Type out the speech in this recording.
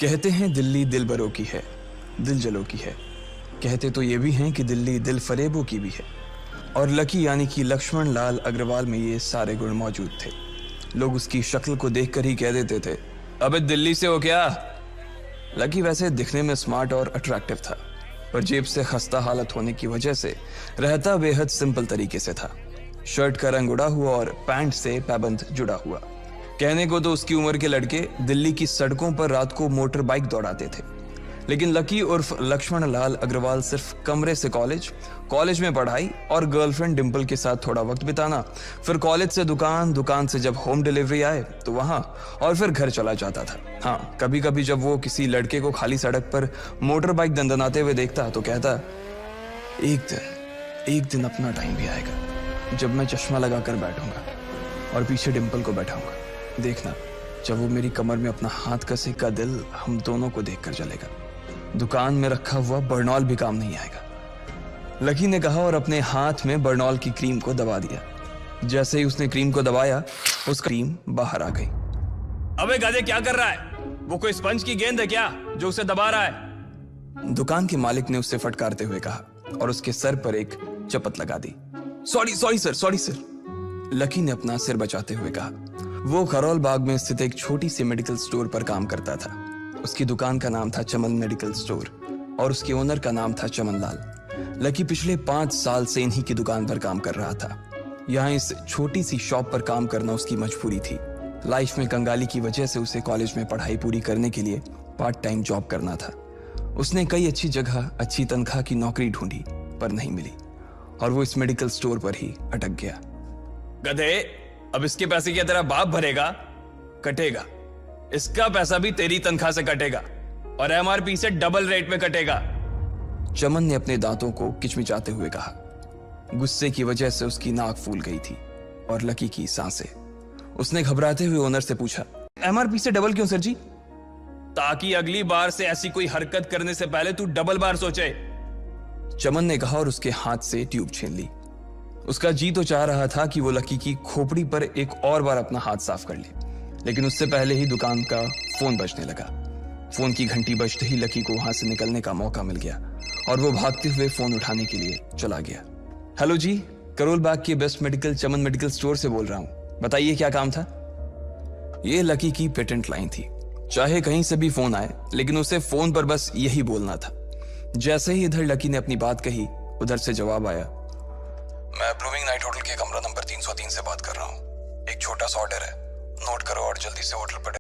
कहते हैं दिल्ली दिल बरों की है, दिल जलों की है। कहते तो ये भी हैं कि दिल्ली दिल फरेबों की भी है। और लकी यानी कि लक्ष्मण लाल अग्रवाल में ये सारे गुण मौजूद थे। लोग उसकी शक्ल को देखकर ही कह देते थे, अबे दिल्ली से हो क्या? लकी वैसे दिखने में स्मार्ट और अट्रैक्टिव था, पर जेब से खस्ता हालत होने की वजह से रहता बेहद सिंपल तरीके से था। शर्ट का रंग उड़ा हुआ और पैंट से पैबंद जुड़ा हुआ। कहने को तो उसकी उम्र के लड़के दिल्ली की सड़कों पर रात को मोटर बाइक दौड़ाते थे, लेकिन लकी उर्फ लक्ष्मण लाल अग्रवाल सिर्फ कमरे से कॉलेज में पढ़ाई और गर्लफ्रेंड डिंपल के साथ थोड़ा वक्त बिताना, फिर कॉलेज से दुकान, दुकान से जब होम डिलीवरी आए तो वहां, और फिर घर चला जाता था। हाँ, कभी कभी जब वो किसी लड़के को खाली सड़क पर मोटर बाइक दंदनाते हुए देखता तो कहता, एक दिन अपना टाइम भी आएगा जब मैं चश्मा लगाकर बैठूंगा और पीछे डिंपल को बैठाऊंगा। देखना, जब वो मेरी कमर में अपना हाथ कसेगा, दिल हम दोनों को देखकर जलेगा। दुकान में रखा हुआ बर्नॉल भी काम नहीं आएगा। लकी ने कहा और अपने हाथ में बर्नॉल की क्रीम को दबा दिया। जैसे ही उसने क्रीम को दबाया, उसका क्रीम बाहर आ गई। अबे गधे, क्या कर रहा है? वो कोई स्पंज की गेंद है क्या जो उसे दबा रहा है? दुकान के मालिक ने उससे फटकारते हुए कहा और उसके सर पर एक चपत लगा दी। Sorry sir. लकी ने अपना सिर बचाते हुए कहा। वो खरोल बाग में स्थित एक छोटी सी मेडिकल स्टोर पर काम करता था। उसकी दुकान का नाम था चमन मेडिकल स्टोर और उसके ओनर का नाम था चमन लाल। लकी पिछले 5 साल से इन्हीं की दुकान पर काम कर रहा था। यहाँ इस छोटी सी शॉप पर काम करना उसकी मजबूरी थी। लाइफ में कंगाली की वजह से उसे कॉलेज में पढ़ाई पूरी करने के लिए पार्ट टाइम जॉब करना था। उसने कई अच्छी जगह अच्छी तनख्वाह की नौकरी ढूंढी पर नहीं मिली और वो इस मेडिकल स्टोर पर ही अटक गया। गधे, अब इसके पैसे क्या तेरा बाप भरेगा? कटेगा। इसका पैसा भी तेरी तनख्वाह से कटेगा और एमआरपी से डबल रेट में कटेगा। चमन ने अपने दांतों को किचमिचाते हुए कहा। गुस्से की वजह से उसकी नाक फूल गई थी और लकी की सांसें। उसने घबराते हुए ओनर से पूछा, एमआरपी से डबल क्यों सर जी? ताकि अगली बार से ऐसी कोई हरकत करने से पहले तू डबल बार सोचे, चमन ने कहा और उसके हाथ से ट्यूब छीन ली। उसका जी तो चाह रहा था कि वो लकी की खोपड़ी पर एक और बार अपना हाथ साफ कर ले, लेकिन उससे पहले ही दुकान का फोन बजने लगा। फोन की घंटी बजते ही लकी को वहां से निकलने का मौका मिल गया और वो भागते हुए फोन उठाने के लिए चला गया। हेलो जी, करोल बाग के बेस्ट मेडिकल चमन मेडिकल स्टोर से बोल रहा हूं, बताइए क्या काम था? ये लकी की पेटेंट लाइन थी। चाहे कहीं से भी फोन आए, लेकिन उसे फोन पर बस यही बोलना था। जैसे ही इधर लकी ने अपनी बात कही, उधर से जवाब आया, मैं ब्लूमिंग नाइट होटल के कमरा नंबर 303 से बात कर रहा हूँ। एक छोटा सा ऑर्डर है, नोट करो और जल्दी से होटल पर